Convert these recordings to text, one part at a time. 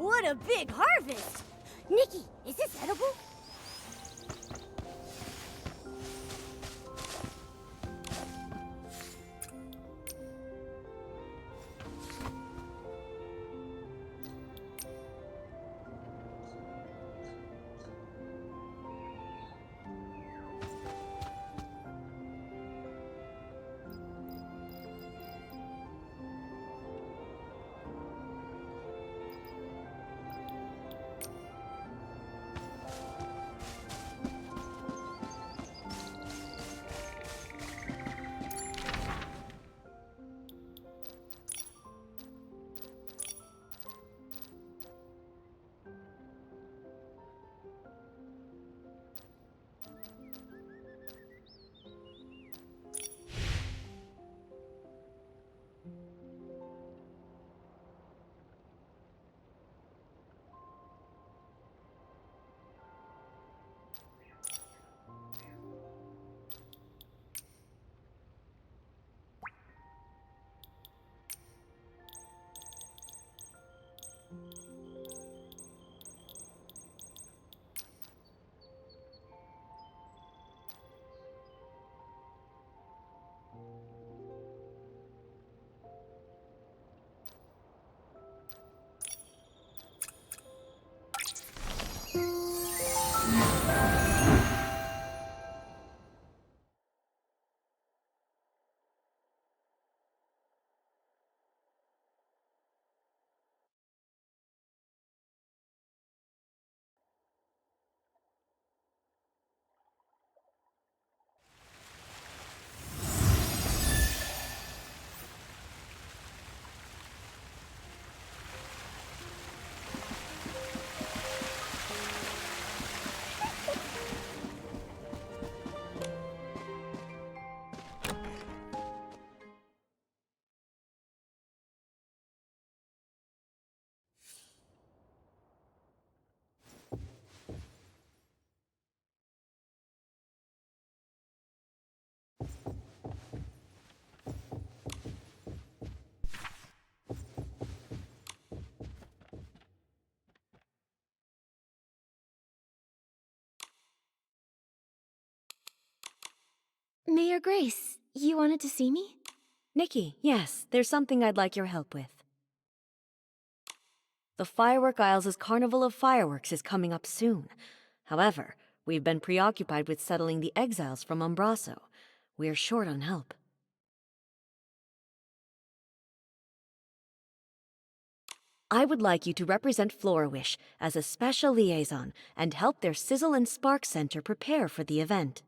What a big harvest! Nikki, is this edible? Mayor Grace, you wanted to see me? Nikki, yes, there's something I'd like your help with. The Firework Isles' Carnival of Fireworks is coming up soon. However, we've been preoccupied with settling the exiles from Umbraso. We're short on help. I would like you to represent Florawish as a special liaison and help their Sizzle and Spark Center prepare for the event.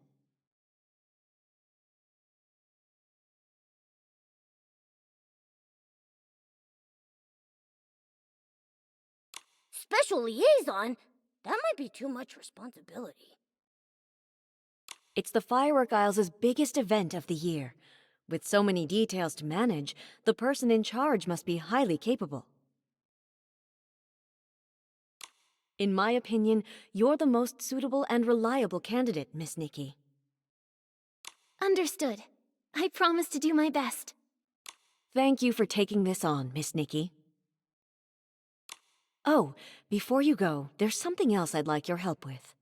Special liaison? That might be too much responsibility. It's the Firework Isles' biggest event of the year. With so many details to manage, the person in charge must be highly capable. In my opinion, you're the most suitable and reliable candidate, Miss Nikki. Understood. I promise to do my best. Thank you for taking this on, Miss Nikki. Oh, before you go, there's something else I'd like your help with.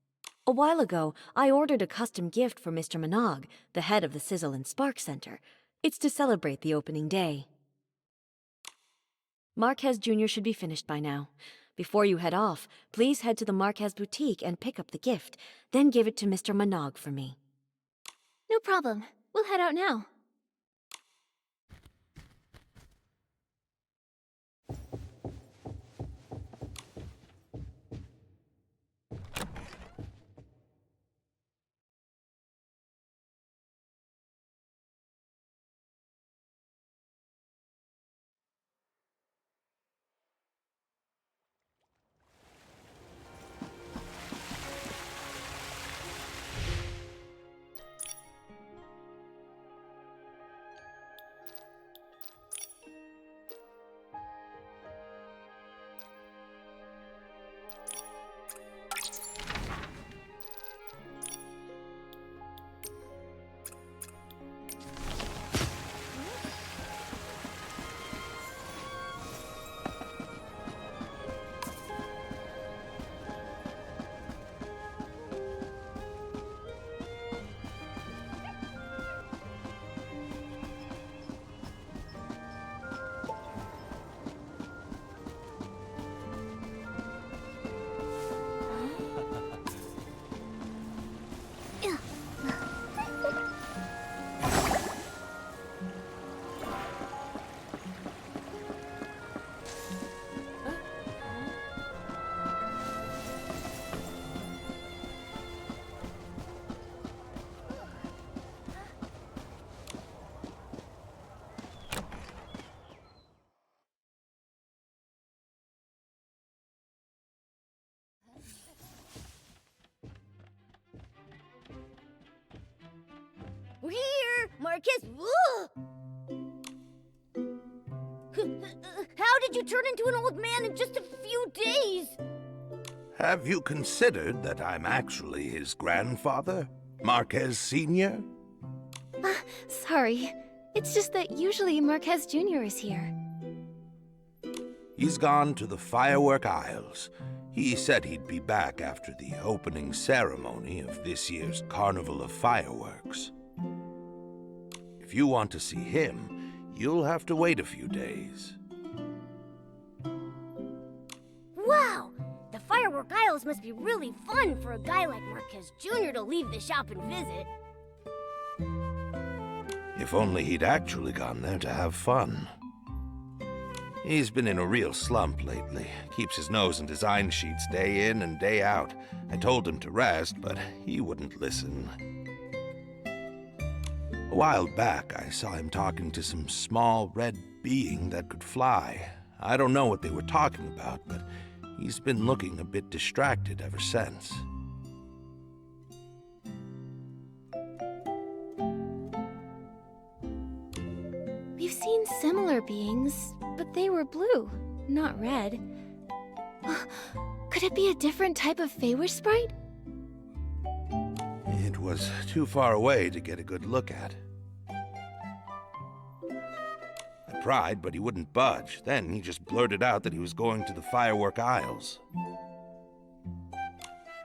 A while ago, I ordered a custom gift for Mr. Minogue, the head of the Sizzle and Spark Center. It's to celebrate the opening day. Marquez Jr. should be finished by now. Before you head off, please head to the Marquez boutique and pick up the gift, then give it to Mr. Minogue for me. No problem. We'll head out now. We're here! Marquez! How did you turn into an old man in just a few days? Have you considered that I'm actually his grandfather, Marquez Sr.? Sorry. It's just that usually Marquez Jr. is here. He's gone to the Firework Isles. He said he'd be back after the opening ceremony of this year's Carnival of Fireworks. If you want to see him, you'll have to wait a few days. Wow! The Firework Isles must be really fun for a guy like Marquez Jr. to leave the shop and visit. If only he'd actually gone there to have fun. He's been in a real slump lately. Keeps his nose in design sheets day in and day out. I told him to rest, but he wouldn't listen. A while back, I saw him talking to some small red being that could fly. I don't know what they were talking about, but he's been looking a bit distracted ever since. We've seen similar beings, but they were blue, not red. Could it be a different type of Feywish sprite? It was too far away to get a good look at. I tried, but he wouldn't budge. Then he just blurted out that he was going to the Firework Isles.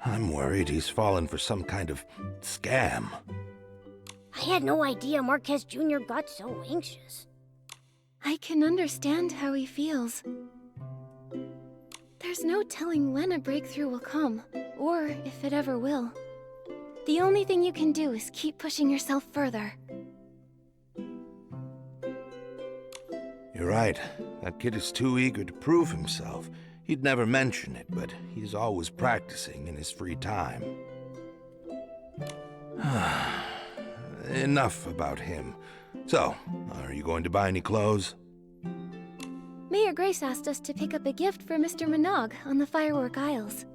I'm worried he's fallen for some kind of scam. I had no idea Marquez Jr. got so anxious. I can understand how he feels. There's no telling when a breakthrough will come, or if it ever will. The only thing you can do is keep pushing yourself further. You're right. That kid is too eager to prove himself. He'd never mention it, but he's always practicing in his free time. Enough about him. So, are you going to buy any clothes? Mayor Grace asked us to pick up a gift for Mr. Minogue on the Firework Isles.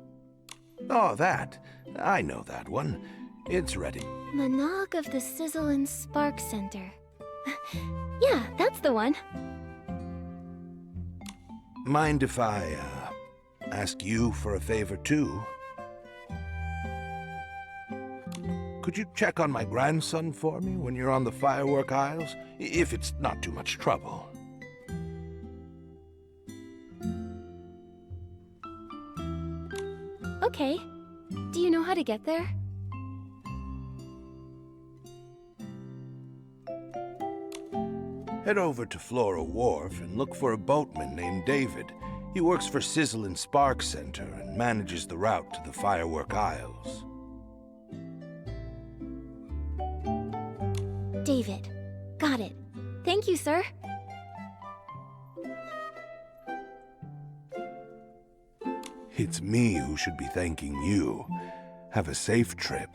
Oh, that. I know that one. It's ready. Minogue of the Sizzle and Spark Center. Yeah, that's the one. Mind if I, ask you for a favor, too? Could you check on my grandson for me when you're on the Firework Isles? If it's not too much trouble. Okay. Do you know how to get there? Head over to Flora Wharf and look for a boatman named David. He works for Sizzle and Spark Center and manages the route to the Firework Isles. David. Got it. Thank you, sir. It's me who should be thanking you. Have a safe trip.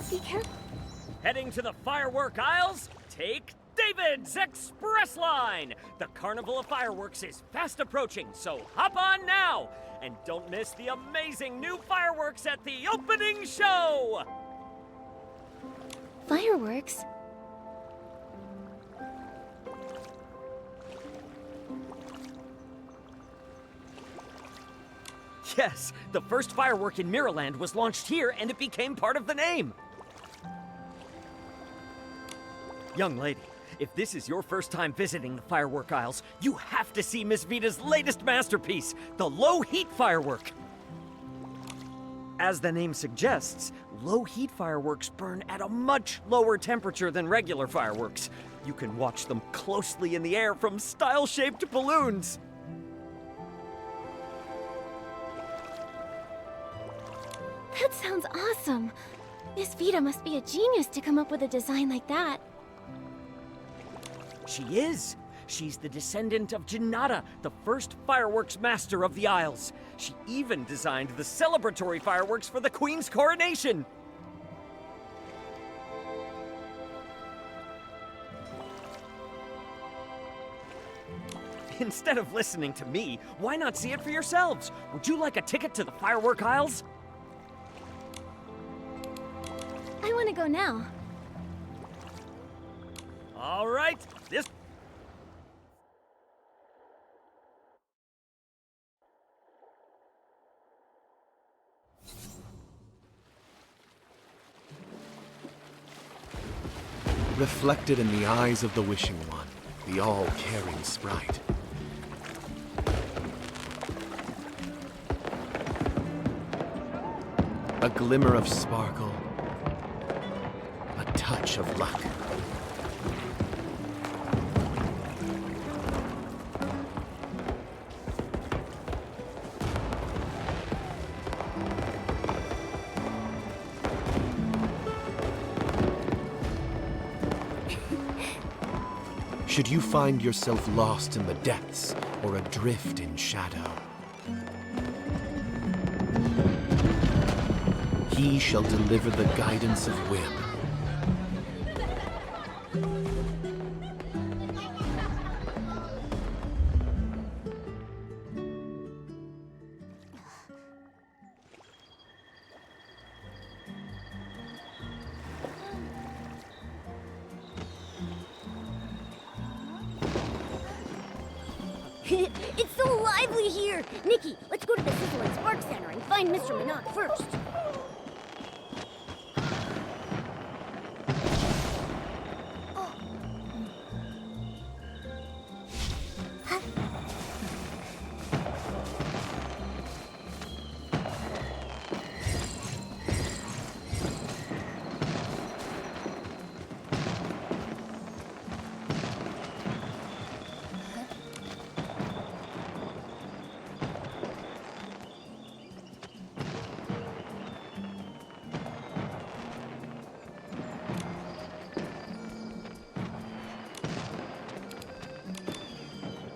Be careful. Heading to the firework aisles? Take David's Express Line! The Carnival of Fireworks is fast approaching, so hop on now! And don't miss the amazing new fireworks at the opening show! Fireworks? Yes, the first firework in Mirrorland was launched here and it became part of the name. Young lady, if this is your first time visiting the firework aisles, you have to see Miss Vita's latest masterpiece, the low-heat firework. As the name suggests, low-heat fireworks burn at a much lower temperature than regular fireworks. You can watch them closely in the air from style-shaped balloons. That sounds awesome. Miss Vita must be a genius to come up with a design like that. She is. She's the descendant of Janata, the first fireworks master of the Isles. She even designed the celebratory fireworks for the Queen's coronation. Instead of listening to me, why not see it for yourselves? Would you like a ticket to the firework aisles? I want to go now. All right, this... Reflected in the eyes of the Wishing One, the all-caring sprite. A glimmer of sparkle, a touch of luck. Should you find yourself lost in the depths or adrift in shadow, he shall deliver the guidance of whim. It's so lively here! Nikki, let's go to the Sizzle and Spark Center and find Mr. Minot first.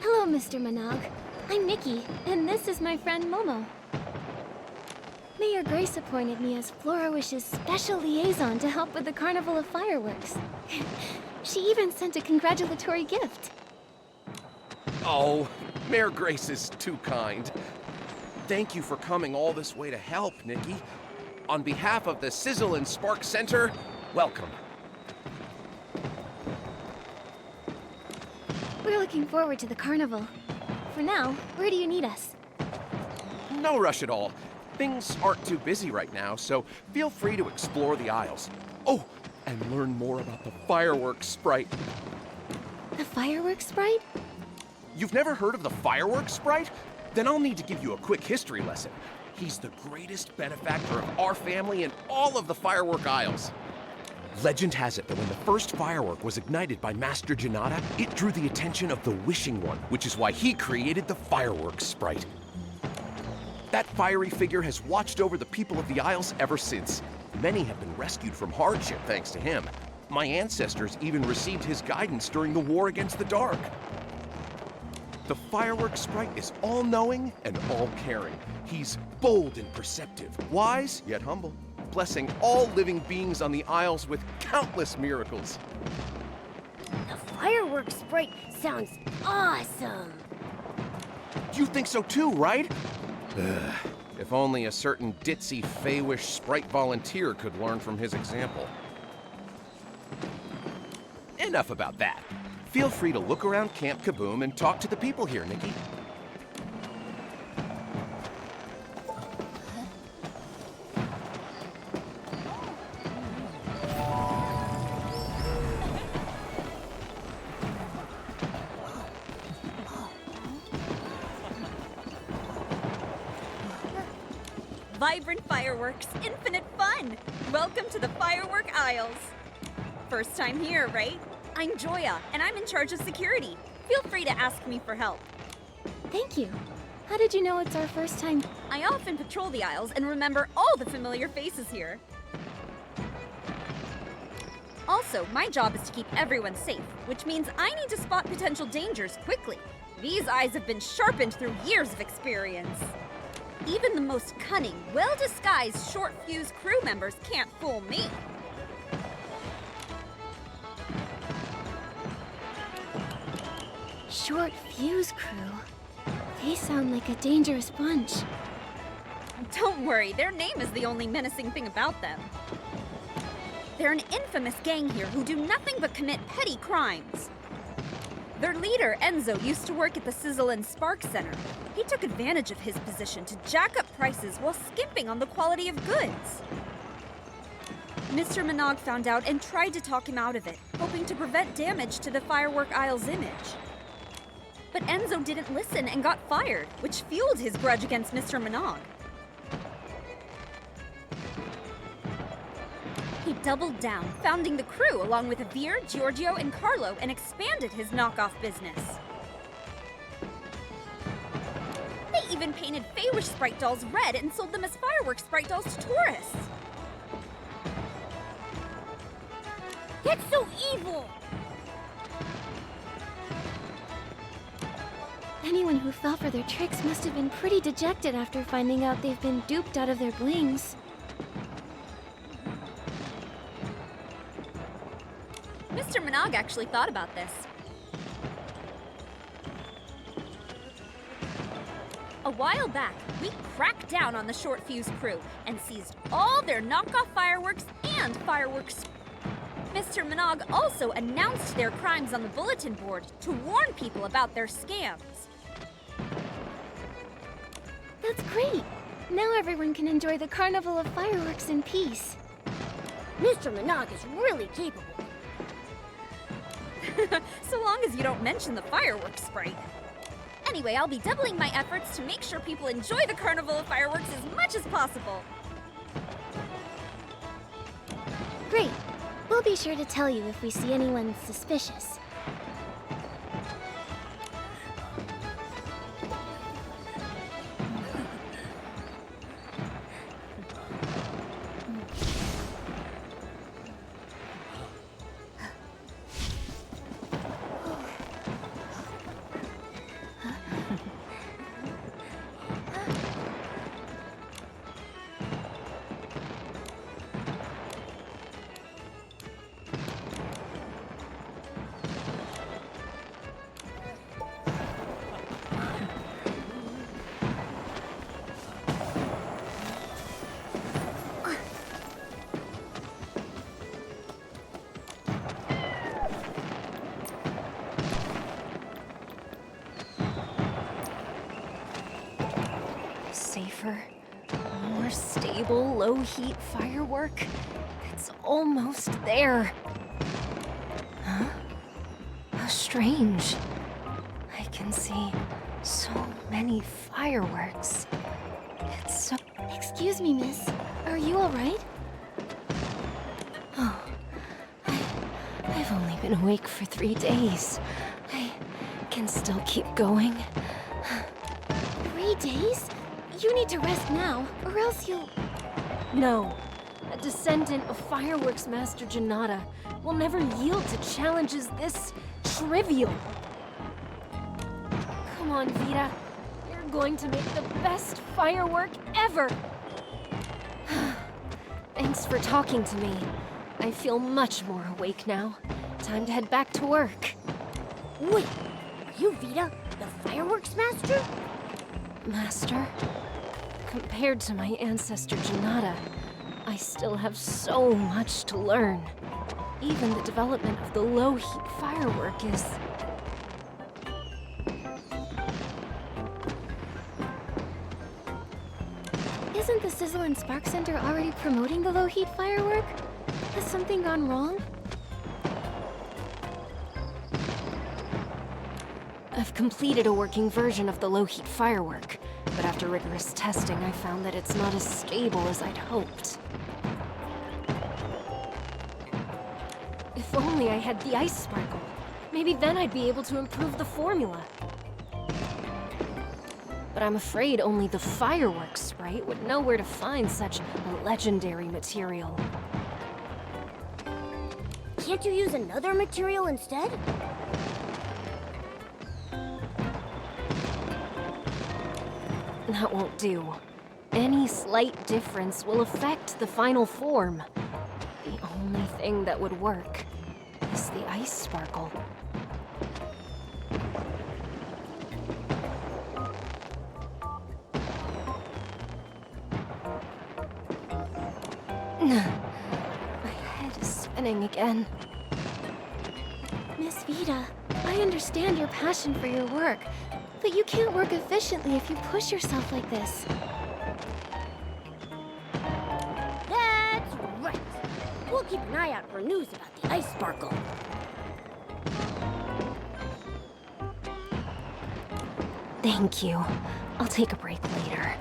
Hello, Mr. Minogue. I'm Nikki, and this is my friend Momo. Mayor Grace appointed me as Flora Wish's special liaison to help with the Carnival of Fireworks. She even sent a congratulatory gift. Oh, Mayor Grace is too kind. Thank you for coming all this way to help, Nikki. On behalf of the Sizzle and Spark Center, welcome. We're looking forward to the carnival. For now, where do you need us? No rush at all. Things aren't too busy right now, so feel free to explore the aisles. Oh, and learn more about the fireworks sprite. The fireworks sprite? You've never heard of the fireworks sprite? Then I'll need to give you a quick history lesson. He's the greatest benefactor of our family in all of the firework aisles. Legend has it that when the first firework was ignited by Master Janata, it drew the attention of the Wishing One, which is why he created the fireworks sprite. That fiery figure has watched over the people of the Isles ever since. Many have been rescued from hardship thanks to him. My ancestors even received his guidance during the war against the dark. The fireworks sprite is all-knowing and all-caring. He's bold and perceptive, wise yet humble. blessing all living beings on the Isles with countless miracles. The fireworks sprite sounds awesome. You think so too, right? If only a certain ditzy Feywish sprite volunteer could learn from his example. Enough about that. Feel free to look around Camp Kaboom and talk to the people here, Nikki. Vibrant fireworks, infinite fun! Welcome to the Firework Isles. First time here, right? I'm Joya, and I'm in charge of security. Feel free to ask me for help. Thank you. How did you know it's our first time? I often patrol the Isles and remember all the familiar faces here. Also, my job is to keep everyone safe, which means I need to spot potential dangers quickly. These eyes have been sharpened through years of experience. Even the most cunning, well-disguised short-fuse crew members can't fool me. Short fuse crew. They sound like a dangerous bunch. Don't worry, their name is the only menacing thing about them. They're an infamous gang here who do nothing but commit petty crimes. Their leader, Enzo, used to work at the Sizzle and Spark Center. He took advantage of his position to jack up prices while skimping on the quality of goods. Mr. Minogue found out and tried to talk him out of it, hoping to prevent damage to the Firework Isle's image. But Enzo didn't listen and got fired, which fueled his grudge against Mr. Minogue. He doubled down, founding the crew along with Avir, Giorgio, and Carlo, and expanded his knockoff business. They even painted Feywish sprite dolls red and sold them as fireworks sprite dolls to tourists. That's so evil! Anyone who fell for their tricks must have been pretty dejected after finding out they've been duped out of their blings. Mr. Minogue actually thought about this. A while back, we cracked down on the short fuse crew and seized all their knockoff fireworks and fireworks. Mr. Minogue also announced their crimes on the bulletin board to warn people about their scams. That's great! Now everyone can enjoy the Carnival of Fireworks in peace. Mr. Minogue is really capable. So long as you don't mention the fireworks sprite. Anyway, I'll be doubling my efforts to make sure people enjoy the Carnival of Fireworks as much as possible. Great. We'll be sure to tell you if we see anyone suspicious. Safer, more stable, low-heat firework. It's almost there. Huh? How strange. I can see so many fireworks. It's so... Excuse me, miss. Are you alright? Oh, I've only been awake for 3 days. I can still keep going. 3 days? You need to rest now, or else you'll... No. A descendant of Fireworks Master Janata will never yield to challenges this trivial. Come on, Vita. You're going to make the best firework ever. Thanks for talking to me. I feel much more awake now. Time to head back to work. Wait, are you Vita, the fireworks master? Master? Compared to my ancestor Janata, I still have so much to learn. Even the development of the low-heat firework is... Isn't the Sizzle and Spark Center already promoting the low-heat firework? Has something gone wrong? I've completed a working version of the low-heat firework, but after rigorous testing, I found that it's not as stable as I'd hoped. If only I had the ice sparkle. Maybe then I'd be able to improve the formula. But I'm afraid only the fireworks sprite would know where to find such a legendary material. Can't you use another material instead? That won't do. Any slight difference will affect the final form. The only thing that would work is the ice sparkle. My head is spinning again. Miss Vita, I understand your passion for your work, but you can't work efficiently if you push yourself like this. That's right. We'll keep an eye out for news about the ice sparkle. Thank you. I'll take a break later.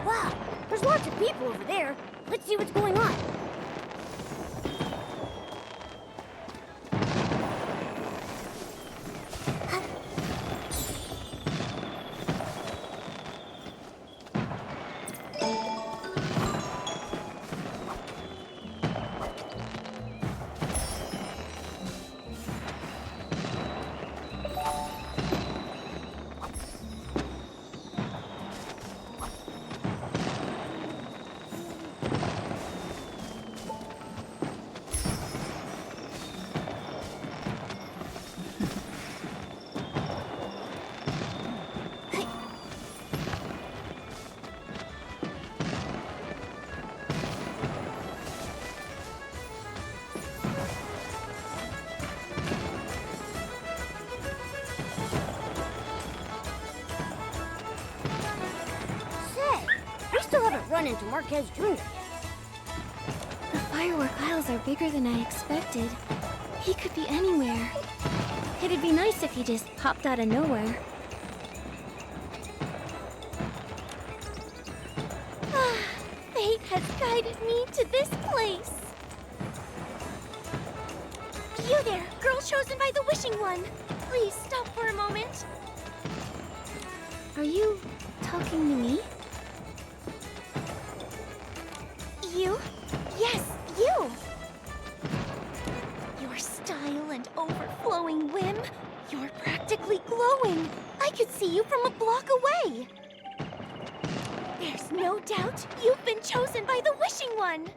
Wow, there's lots of people over there. Let's see what's going on. Run into Marquez Jr. yet. The firework aisles are bigger than I expected. He could be anywhere. It'd be nice if he just popped out of nowhere. Fate has guided me to this place. You there, girl chosen by the Wishing One. Please stop for a moment. Are you talking to me? You? Yes, you! Your style and overflowing whim, you're practically glowing. I could see you from a block away. There's no doubt you've been chosen by the Wishing One.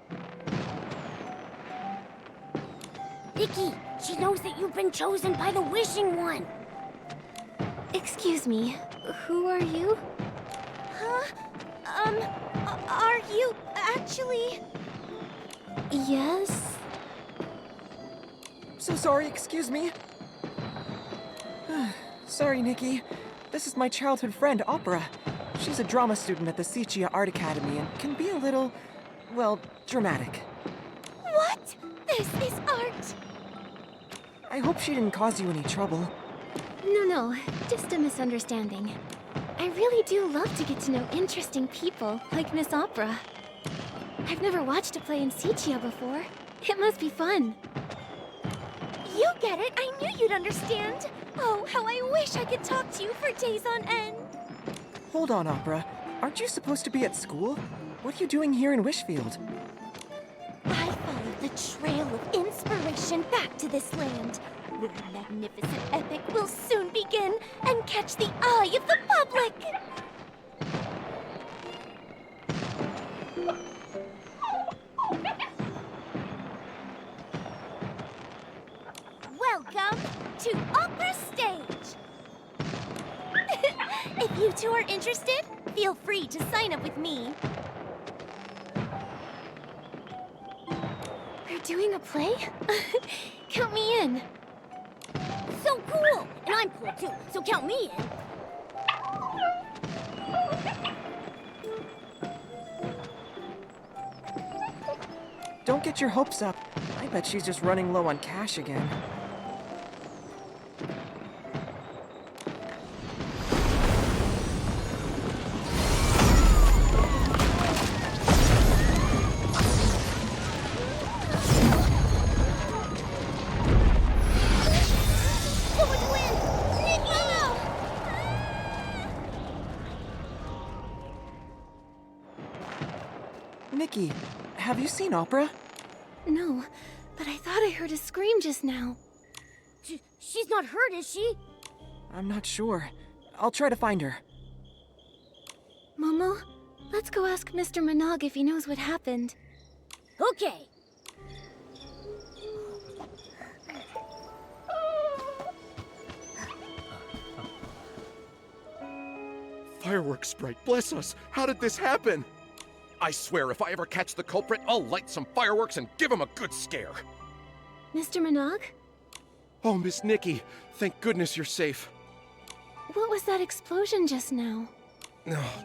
Nikki, she knows that you've been chosen by the Wishing One. Excuse me, who are you? Huh? Are you actually... Yes? So sorry, excuse me. Sorry, Nikki. This is my childhood friend, Opera. She's a drama student at the Sichia Art Academy and can be a little, well, dramatic. What? This is art! I hope she didn't cause you any trouble. No, just a misunderstanding. I really do love to get to know interesting people, like Miss Opera. I've never watched a play in Sichia before. It must be fun. You get it! I knew you'd understand! Oh, how I wish I could talk to you for days on end! Hold on, Opera. Aren't you supposed to be at school? What are you doing here in Wishfield? I followed the trail of inspiration back to this land, where a magnificent epic will soon begin and catch the eye of the public! to Opera Stage! If you two are interested, feel free to sign up with me. We're doing a play? Count me in. So cool! And I'm cool too, so count me in. Don't get your hopes up. I bet she's just running low on cash again. Someone win! Nikki! Nikki, have you seen Opera? No, but I thought I heard a scream just now. She's not hurt, is she? I'm not sure. I'll try to find her. Momo, let's go ask Mr. Minogue if he knows what happened. Okay. Fireworks sprite, bless us! How did this happen? I swear, if I ever catch the culprit, I'll light some fireworks and give him a good scare. Mr. Minogue? Oh, Miss Nikki, thank goodness you're safe. What was that explosion just now?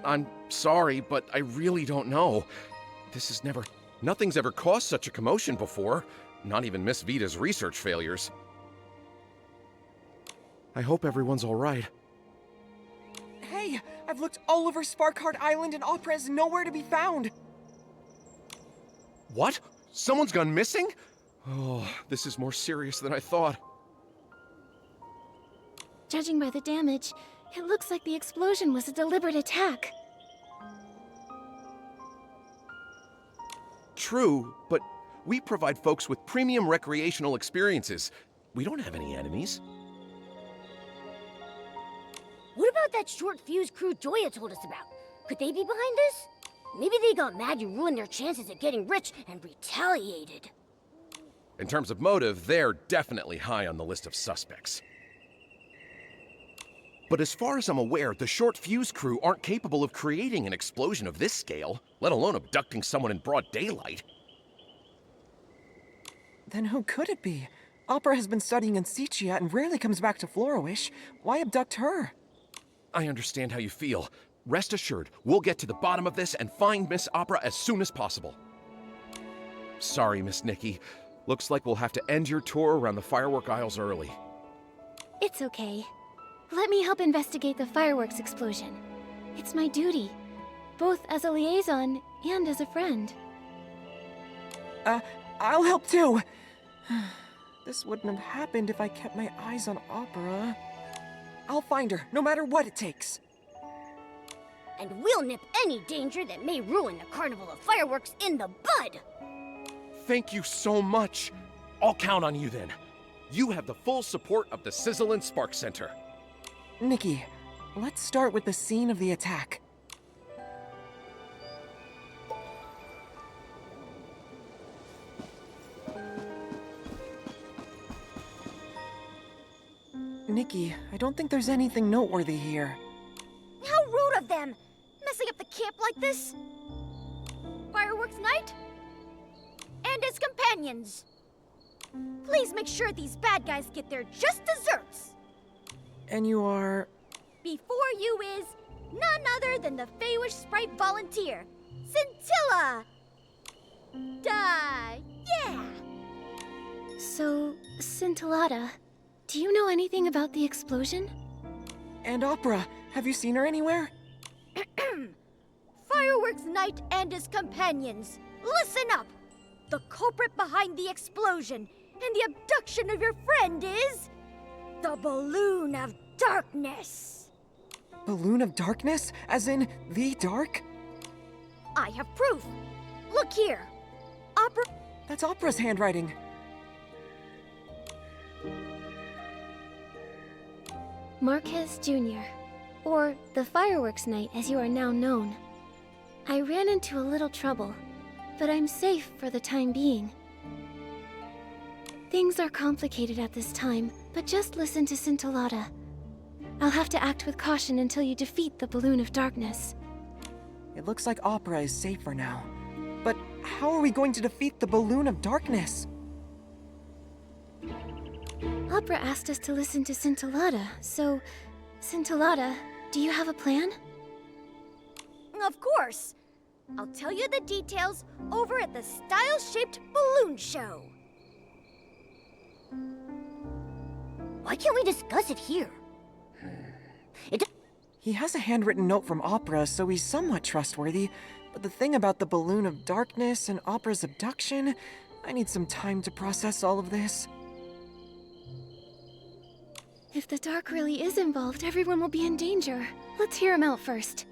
I'm sorry, but I really don't know. Nothing's ever caused such a commotion before. Not even Miss Vita's research failures. I hope everyone's all right. Hey, I've looked all over Sparkheart Island and Opera is nowhere to be found. What? Someone's gone missing? Oh, this is more serious than I thought. Judging by the damage, it looks like the explosion was a deliberate attack. True, but we provide folks with premium recreational experiences. We don't have any enemies. What about that short fuse crew Joya told us about? Could they be behind this? Maybe they got mad you ruined their chances at getting rich and retaliated. In terms of motive, they're definitely high on the list of suspects. But as far as I'm aware, the short fuse crew aren't capable of creating an explosion of this scale, let alone abducting someone in broad daylight. Then who could it be? Opera has been studying in Sichia and rarely comes back to Floriwish. Why abduct her? I understand how you feel. Rest assured, we'll get to the bottom of this and find Miss Opera as soon as possible. Sorry, Miss Nikki. Looks like we'll have to end your tour around the firework aisles early. It's okay. Let me help investigate the fireworks explosion. It's my duty, both as a liaison and as a friend. I'll help too. This wouldn't have happened if I kept my eyes on Opera. I'll find her, no matter what it takes. And we'll nip any danger that may ruin the Carnival of Fireworks in the bud! Thank you so much. I'll count on you then. You have the full support of the Sizzle and Spark Center. Nikki, let's start with the scene of the attack. Nikki, I don't think there's anything noteworthy here. How rude of them! Messing up the camp like this! Fireworks night? And his companions. Please make sure these bad guys get their just desserts. And you are... Before you is none other than the Feywish Sprite volunteer, Scintilla! Yeah! So, Scintillata, do you know anything about the explosion? And Opera, have you seen her anywhere? Fireworks Night and his companions, listen up! The culprit behind the explosion and the abduction of your friend is... the Balloon of Darkness! Balloon of Darkness? As in, the dark? I have proof! Look here! Opera... That's Opera's handwriting. Marquez Jr., or the Fireworks Night as you are now known. I ran into a little trouble, but I'm safe for the time being. Things are complicated at this time, but just listen to Scintillata. I'll have to act with caution until you defeat the Balloon of Darkness. It looks like Opera is safe for now. But how are we going to defeat the Balloon of Darkness? Opera asked us to listen to Scintillata, so... Scintillata, do you have a plan? Of course. I'll tell you the details over at the Style-Shaped Balloon Show. Why can't we discuss it here? He has a handwritten note from Opera, so he's somewhat trustworthy. But the thing about the Balloon of Darkness and Opera's abduction, I need some time to process all of this. If the dark really is involved, everyone will be in danger. Let's hear him out first.